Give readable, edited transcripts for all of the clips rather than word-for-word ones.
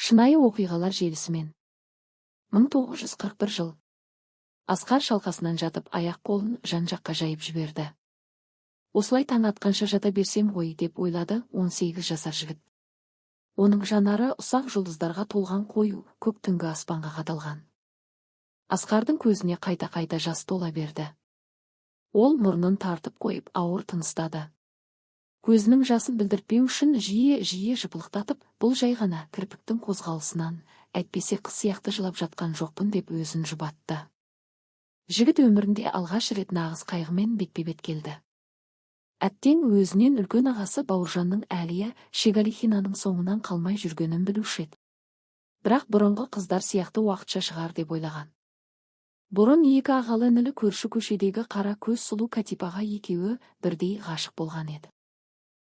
Шынайы оқиғалар желісімен. 1941 жыл. Асқар шалқасынан жатып аяқ-қолын жан-жаққа жайып жіберді. Осылай таң атқанша жата берсем ғой деп ойлады 18 жасар жігіт. Оның жанары ұсақ жұлдыздарға толған қою көк түнгі аспанға қадалған. Асқардың көзіне қайта-қайта жас тола берді. Ол мұрнын тартып қойып ауыр тыныстады. Көзінің жасын білдіртпеу үшін жиі жыпылықтатып, бұл жай ғана кірпіктің қозғалысынан, әйтпесе қыз сияқты жылап жатқан жоқпын деп өзін жұбатты. Жігіт өмірінде алғаш рет нағыз қайғымен бетпе-бет келді. Әттең өзінен үлкен ағасы Бауыржанның Әлия Шегалихинаның соңынан қалмай жүргенін білуші еді. Бірақ бұрынғы қыздар сияқты уақытша шығар деп ойлаған. Бұрын екі ағалы інілі көрші көшедегі қара көз сұлу Катипаға екеуі бірдей ғашық болған еді.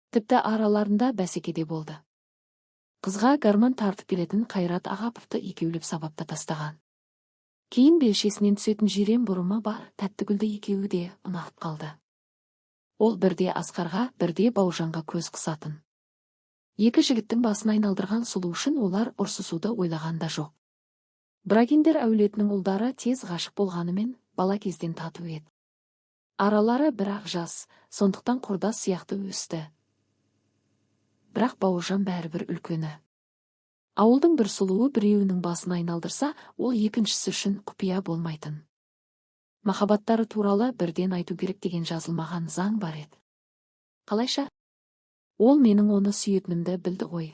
Тіпті араларында бәсеке де болды. Қызға гармон тартып келетін Қайрат Ағаповты екеулеп сабапта тастаған. Кейін белшесінен түсетін жирен бұрымы бар Тәттігүлді екеуі де ұнатып қалды. Ол бірде Асқарға, бірде Бауыржанға көз қысатын. Екі жігіттің басын айналдырған сұлу үшін олар ұрсысуды ойлаған да жоқ. Брагиндер әулетінің ұлдары тез ғашық болғанымен бала кезден тату еді. Аралары бірақ жас, сондықтан құрдас сияқты өсті. Бірақ Бауыржан бәрібір үлкені. Ауылдың бір сұлуы біреуінің басын айналдырса, ол екіншісі үшін құпия болмайтын. Махаббаттары туралы бірден айту керек деген жазылмаған заң бар еді. Қалайша? Ол менің оны сүйетінімді білді ғой,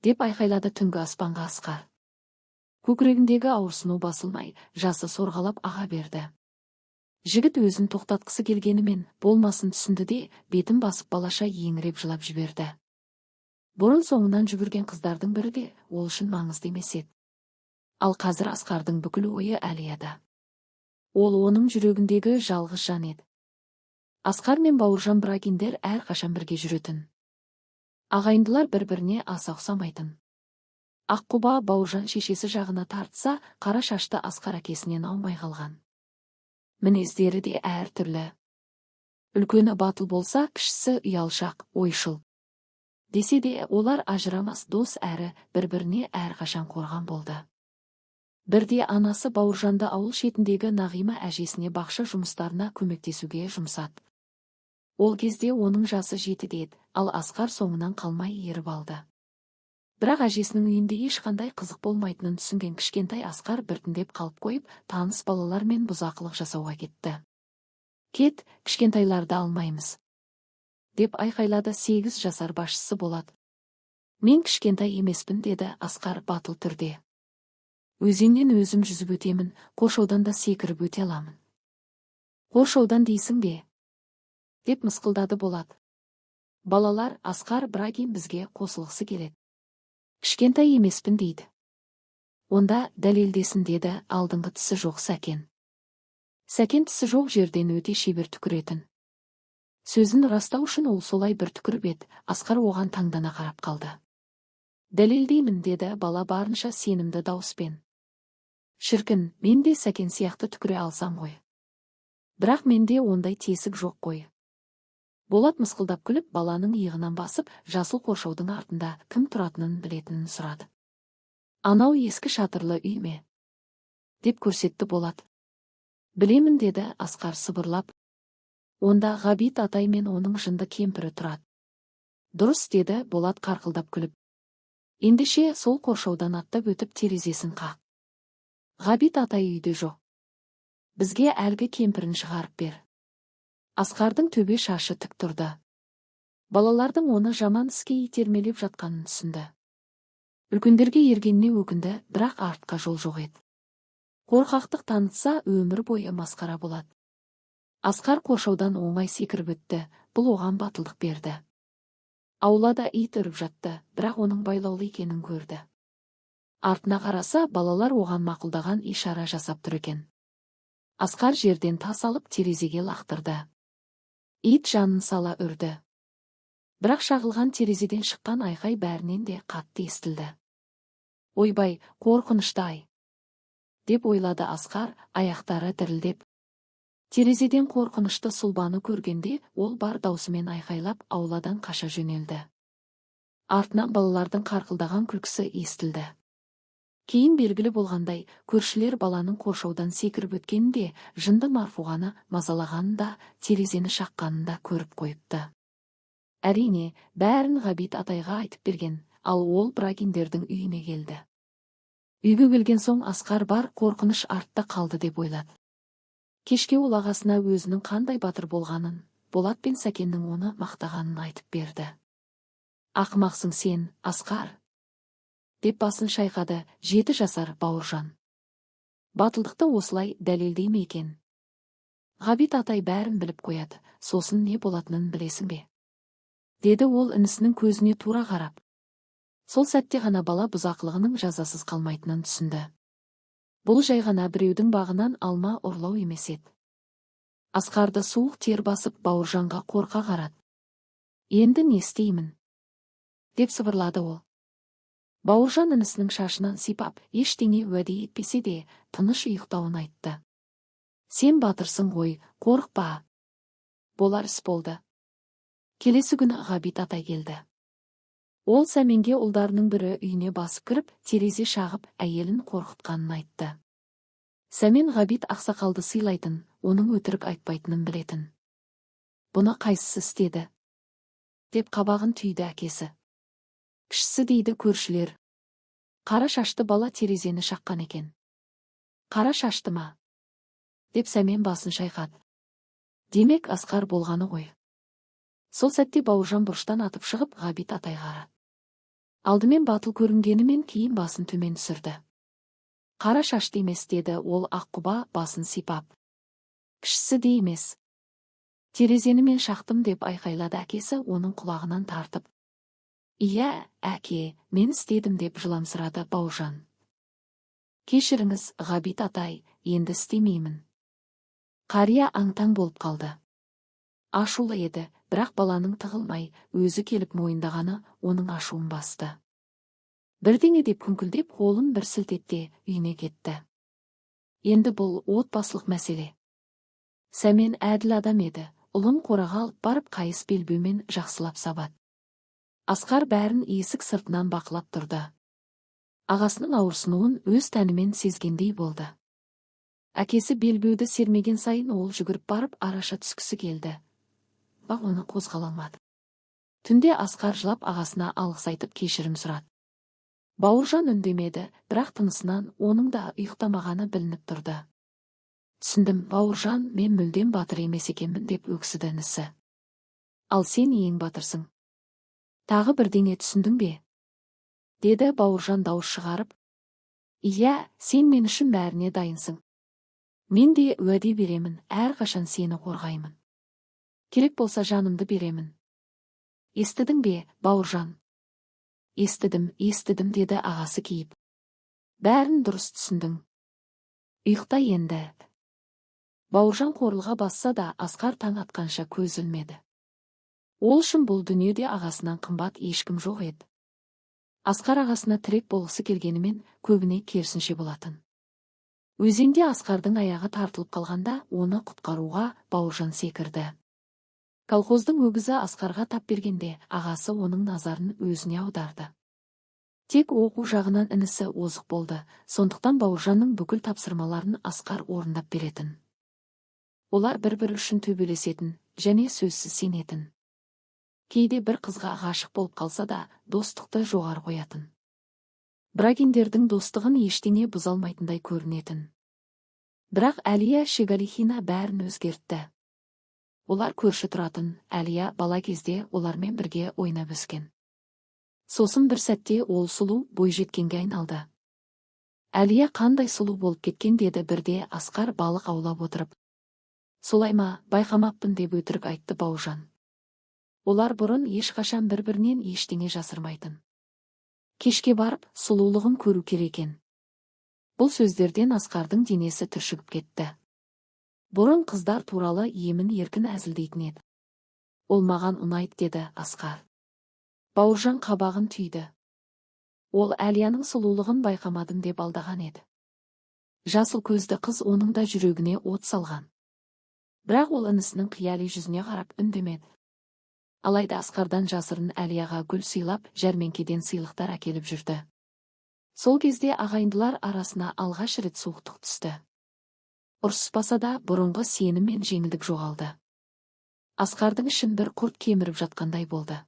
деп айқайлады түнгі аспанға Асқар. Көкірегіндегі ауырсыну басылмай, жасы сорғалап аға берді. Жігіт өзін тоқтатқысы келгенімен болмасын түсінді де, бетін басып балаша еңіреп жылап жіберді. Бұрын соңынан жүгірген қыздардың бірі де ол үшін маңызды емес еді. Ал қазір Асқардың бүкіл ойы Әлияда. Ол оның жүрегіндегі жалғыз жан еді. Асқар мен Бауыржан Брагиндер әрқашан бірге жүретін. Ағайындылар бір-біріне аса ұқсамайтын. Аққұба Бауыржан шешесі жағына тартса, қара шашты Асқар әкесінен аумай қалған. Мінездері де әр түрлі. Үлкені батыл болса, кішісі ұялшақ, ойшыл. Десе де олар ажырамас дос әрі бір-біріне әрқашан қорған болды. Бірде анасы Бауыржанды ауыл шетіндегі Нағима әжесіне бақша жұмыстарына көмектесуге жұмсады. Ол кезде оның жасы 7-де еді, ал Асқар соңынан қалмай еріп алды. Бірақ әжесінің үйінде ешқандай қызық болмайтынын түсінген кішкентай Асқар біртіндеп қалып қойып, таныс балалармен бұзақылық жасауға кетті. Кет, кішкентайларды алмаймыз, деп айқайлады 8 жасар басшысы болады. Мен кішкентай емеспін, деді Асқар батыл түрде. Өзеннен өзім жүзіп өтемін, қоршаудан да секіріп өте аламын. Қоршаудан дейсің бе? Деп мысқылдады болады. Балалар, Асқар Брагин бізге қосылғысы келеді. Кішкентай емеспін дейді. Онда дәлелдесін, деді алдыңғы тісі жоқ Сәкен. Сәкен тісі жоқ жерден өте шебер түкіретін. Сөзін растау үшін ол солай бір түкіріп еді, Асқар оған таңдана қарап қалды. Дәлелдеймін, деді бала барынша сенімді дауыспен. Шіркін, мен де Сәкен сияқты түкіре алсам ғой. Бірақ менде ондай тесік жоқ қой. Болат мысқылдап күліп, баланың иығынан басып, жасыл қоршаудың артында кім тұратынын білетінін сұрады. Анау ескі шатырлы үй ме? Деп көрсетті Болат. Білемін, деді Асқар сыбырлап. Онда Ғабит атай мен оның жынды кемпірі тұрады. Дұрыс, деді Болат қарқылдап күліп. Ендеше сол қоршаудан аттап өтіп терезесін қақ. Ғабит атай үйде жоқ. Бізге әлгі кемпірін шығарып бер. Асқардың төбе шашы тік тұрды. Балалардың оны жаман іске итермелеп жатқанын түсінді. Үлкендерге ергеніне өкінді, бірақ артқа жол жоқ еді. Қорқақтық танытса өмір бойы масқара болады. Асқар қоршаудан оңай секіріп өтті, бұл оған батылдық берді. Аулада ит үріп жатты, бірақ оның байлаулы екенін көрді. Артына қараса, балалар оған мақұлдаған ишара жасап тұр екен. Асқар жерден тас алып терезеге лақтырды. Ит жанын сала үрді. Бірақ шағылған терезеден шыққан айқай бәрінен де қатты естілді. Ойбай, қорқынышты-ай, деп ойлады Асқар, аяқтары дірілдеп. Терезеден қорқынышты сұлбаны көргенде, ол бар даусымен айқайлап ауладан қаша жөнелді. Артынан балалардың қарқылдаған күлкісі естілді. Кейін белгілі болғандай, көршілер баланың қоршаудан секіріп өткенінде, жынды Марфуғаны мазалағанын да, терезені шаққанын да көріп қойыпты. Әрине, бәрін Ғабит атайға айтып берген, ал ол Брагиндердің үйіне келді. Үйге келген соң Асқар бар қорқыныш артта қалды деп ойлады. Кешке ол ағасына өзінің қандай батыр болғанын, Болат пен Сәкеннің оны мақтағанын айтып берді. Ақымақсың сен, Асқар, деп басын шайқады 7 жасар Бауыржан. Батылдықты осылай дәлелдей ме екен? Ғабит атай бәрін біліп қояды, сосын не болатынын білесің бе? Деді ол інісінің көзіне тура қарап. Сол сәтте ғана бала бұзақылығының жазасыз қалмайтынын түсінді. Бұл жай ғана біреудің бағынан алма ұрлау емес еді. Асқарды суық тер басып Бауыржанға қорқа қарады. Енді не істеймін? Деп сыбырлады ол. Бауыржан інісінің шашынан сипап, ештеңе уәде етпесе де, тыныш ұйықтауын айтты. Сен батырсың ғой, қорықпа. Болар іс болды. Келесі күні Ғабит атай келді. Ол Сәменге ұлдарының бірі үйіне басып кіріп, терезе шағып, әйелін қорқытқанын айтты. Сәмен Ғабит ақсақалды сыйлайтын, оның өтірік айтпайтынын білетін. Бұны қайсысы істеді? Деп қабағын түйді әкесі. Кішісі дейді көршілер. Қара шашты бала терезені шаққан екен. Қара шашты ма? Деп Сәмен басын шайқады. Демек Асқар болғаны ғой. Сол сәтте Бауыржан бұрыштан атып шығып Ғабит атайға қарады. Алдымен батыл көрінгенімен кейін басын төмен түсірді. Қара шашты емес деді ол аққұба басын сипап. Кішісі де емес. Терезені мен шақтым деп айқайлады әкесі оның құлағынан тартып. Ия, әке, мен істедім деп жыламсырады Бауыржан. Кешіріңіз, Ғабит атай, енді істемеймін. Қария аңтаң болып қалды. Ашулы еді, бірақ баланың тығылмай, өзі келіп мойындағаны оның ашуын басты. Бірдеңе деп күңкілдеп, қолын бір сілтетте үйіне кетті. Енді бұл отбасылық мәселе. Сәмен әділ адам еді, ұлын қораға алып барып қайыс белбеумен жақсылап сабады. Асқар бәрін есік сыртынан бақылап тұрды. Ағасының ауырсынуын өз тәнімен сезгендей болды. Әкесі белбеуді сермеген сайын ол жүгіріп барып араша түскісі келді. Бірақ оны қозғала алмады. Түнде Асқар жылап ағасына алғыс айтып кешірім сұрады. Бауыржан үндемеді, бірақ тынысынан оның да ұйықтамағаны білініп тұрды. Түсіндім, Бауыржан, мен мүлдем батыр емес екенмін деп өксіді інісі. Ал сен ең батырсың. Тағы бірдеңе түсіндің бе? Деді Бауыржан дауыс шығарып. Ия, сен мен үшін бәріне дайынсың. Мен де уәде беремін, әрқашан сені қорғаймын. Керек болса жанымды беремін. Естідің бе, Бауыржан? Естідім, деді ағасы кейіп. Бәрін дұрыс түсіндің. Ұйықта енді. Бауыржан қорылға басса да Асқар таң атқанша көз ілмеді. Ол үшін бұл дүниеде ағасынан қымбат ешкім жоқ еді. Асқар ағасына тірек болғысы келгенімен көбіне керісінше болатын. Өзенде Асқардың аяғы тартылып қалғанда оны құтқаруға Бауыржан секірді. Колхоздың өгізі Асқарға тап бергенде ағасы оның назарын өзіне аударды. Тек оқу жағынан інісі озық болды, сондықтан Бауыржанның бүкіл тапсырмаларын Асқар орындап беретін. Олар бір-бір үшін төбелесетін, және сөзсіз сенетін. Кейде бір қызға ғашық болып қалса да, достықты жоғары қоятын. Брагиндердің достығын ештеңе бұзалмайтындай көрінетін. Бірақ Әлия Шегалихина бәрін өзгертті. Олар көрші тұратын, Әлия бала кезде олармен бірге ойнап өскен. Сосын бір сәтте ол сұлу бойжеткенге айналды. Әлия қандай сұлу болып кеткен деді бірде Асқар балық аулап отырып. Солай ма, байқамаппын деп өтірік айтты Бауыржан. Олар бұрын ешқашан бір-бірінен ештеңе жасырмайтын. Кешке барып, сұлулығын көру керекен. Бұл сөздерден Асқардың денесі түршігіп кетті. Бұрын қыздар туралы емін еркін әзілдейтін еді. Ол маған ұнайды деді Асқар. Бауыржан қабағын түйді. Ол Әлияның сұлулығын байқамадым деп алдаған еді. Жасыл көзді қыз оның да жүрегіне от салған. Бірақ ол інісінің қияли жүзіне қарап үндемеді. Алайда Асқардан жасырын Әлияға гүл сыйлап, жәрмеңкеден сыйлықтар әкеліп жүрді. Сол кезде ағайындылар арасына алғаш рет суықтық түсті. Ұрсыспаса да бұрынғы сенім мен жеңілдік жоғалды. Асқардың ішін бір құрт кеміріп жатқандай болды.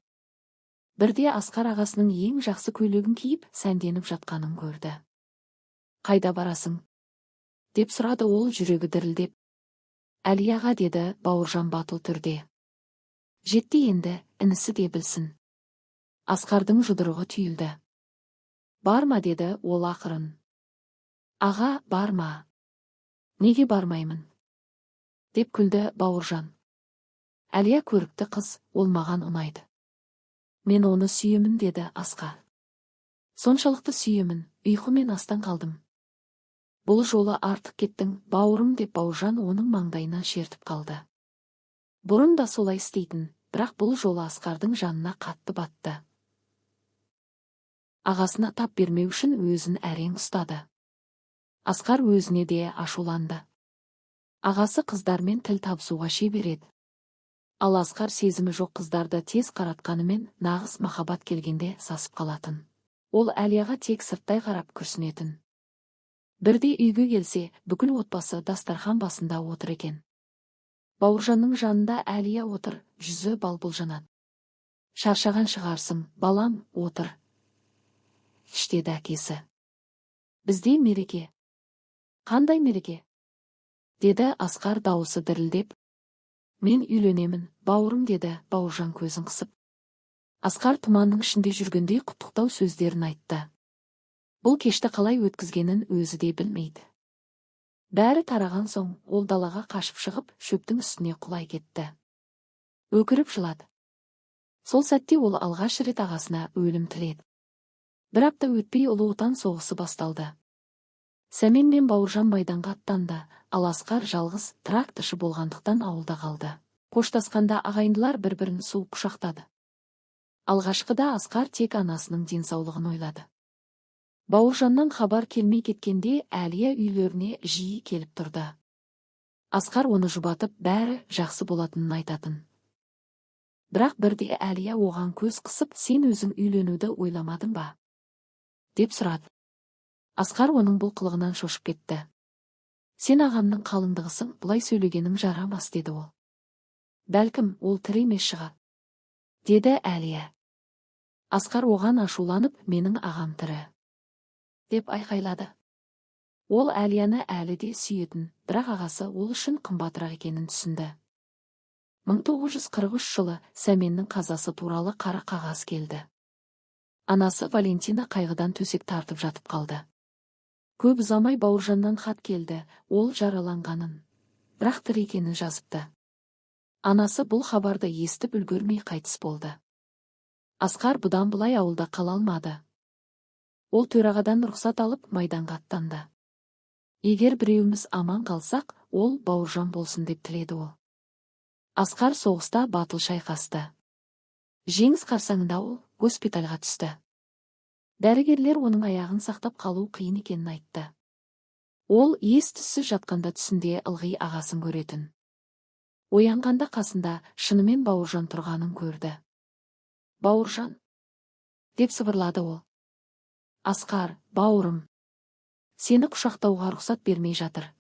Бірде Асқар ағасының ең жақсы көйлегін киіп, сәнденіп жатқанын көрді. «Қайда барасың?» деп сұрады ол жүрегі дірілдеп. «Әлияға», деді Бауыржан батыл түрде. «Жетті енді, інісі де білсін». Асқардың жұдырығы түйілді. «Барма», деді ол ақырын. «Аға, барма». «Неге бармаймын?» деп күлді Бауыржан. «Әлия көрікті қыз, ол маған ұнайды. Мен оны сүйемін», деді Асқар. «Соншалықты сүйемін, ұйқымен астан қалдым». «Бұл жолы артық кеттің, бауырым», деп Бауыржан оның маңдайынан шертіп қалды. Бұрын да солай істейтін, бірақ бұл жолы Асқардың жанына қатты батты. Ағасына тап бермеу үшін өзін әрең ұстады. Асқар өзіне де ашуланды. Ағасы қыздармен тіл табысуға шебер еді. Ал Асқар сезімі жоқ қыздарды тез қаратқанымен нағыз махаббат келгенде сасып қалатын. Ол Әлияға тек сырттай қарап күрсінетін. Бірде үйге келсе, бүкіл отбасы дастархан басында отыр екен. Бауыржанның жанында Әлия отыр, жүзі балбұл жанады. «Шаршаған шығарсың, балам, отыр», деді әкесі. «Бізде мереке». «Қандай мереке?» деді Асқар дауысы дірілдеп. «Мен үйленемін, бауырым», деді Бауыржан көзін қысып. Асқар тұманның ішінде жүргендей құттықтау сөздерін айтты. Бұл кешті қалай өткізгенін өзі де білмейді. Бәрі тараған соң, ол далаға қашып шығып, шөптің үстіне құлай кетті. Өкіріп жылады. Сол сәтте ол алғаш рет ағасына өлім тіледі. Бір апта өтпей Ұлы Отан соғысы басталды. Сәмен мен Бауыржан майданға аттанды, ал Асқар жалғыз тракторшы болғандықтан ауылда қалды. Қоштасқанда ағайындылар бір-бірін суық құшақтады. Алғашқыда Асқар тек анасының денсаулығын ойлады. Бауыржаннан хабар келмей кеткенде Әлия үйлеріне жиі келіп тұрды. Асқар оны жұбатып, бәрі жақсы болатынын айтатын. Бірақ бірде Әлия оған көз қысып, «Сен өзің үйленуді ойламадың ба?» деп сұрады. Асқар оның бұл қылығынан шошып кетті. «Сен ағамның қалыңдығысың, бұлай сөйлегенің жарамас», деді ол. «Бәлкім, ол тірі емес шығар», деді Әлия. Асқар оған ашуланып, «Менің ағам тірі», деп айқайлады. Ол Әлияны әлі де сүйетін, бірақ ағасы ол үшін қымбатырақ екенін түсінді. 1943 жылы Сәменнің қазасы туралы қара қағаз келді. Анасы Валентина қайғыдан төсек тартып жатып қалды. Көп ұзамай Бауыржаннан хат келді, ол жараланғанын, бірақ тірі екенін жазыпты. Анасы бұл хабарды естіп үлгермей қайтыс болды. Асқар бұдан былай ауылда қала алмады. Ол төрағадан рұқсат алып майданға аттанды. Егер біреуіміз аман қалсақ, ол Бауыржан болсын деп тіледі ол. Асқар соғыста батыл шайқасты. Жеңіс қарсаңында ол госпитальға түсті. Дәрігерлер оның аяғын сақтап қалу қиын екенін айтты. Ол ес-түссіз жатқанда түсінде ылғи ағасын көретін. Оянғанда қасында шынымен Бауыржан тұрғанын көрді. «Бауыржан», деп сыбырлады ол. «Асқар, бауырым, сені құшақтауға рұқсат бермей жатыр».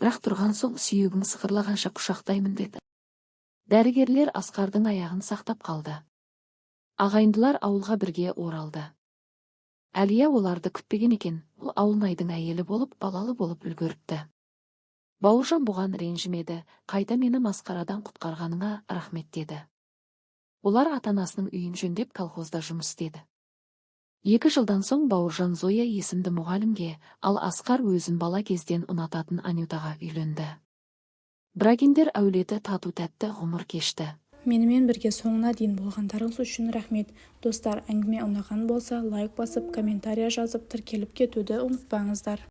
Бірақ тұрған соң сүйегің сықырлағанша құшақтаймын, деді. Дәрігерлер Асқардың аяғын сақтап қалды. Ағайындылар ауылға бірге оралды. Әлия оларды күтпеген екен, ол ауылнайдың әйелі болып, балалы болып үлгеріпті. Бауыржан бұған ренжімеді, «Қайта мені масқарадан құтқарғаныңа рахмет», деді. Олар ата-анасының үйін жөндеп колхозда жұмыс істеді. 2 жылдан соң Бауыржан Зоя есімді мұғалімге, ал Асқар өзін бала кезден ұнататын Анютаға үйленді. Брагиндер әулеті тату-тәтті ғұмыр кешті. Менімен бірге соңына дейін болғандарыңыз үшін рахмет. Достар, әңгіме ұнаған болса, лайк басып, комментария жазып, тіркеліп кетуді ұмытпаңыздар.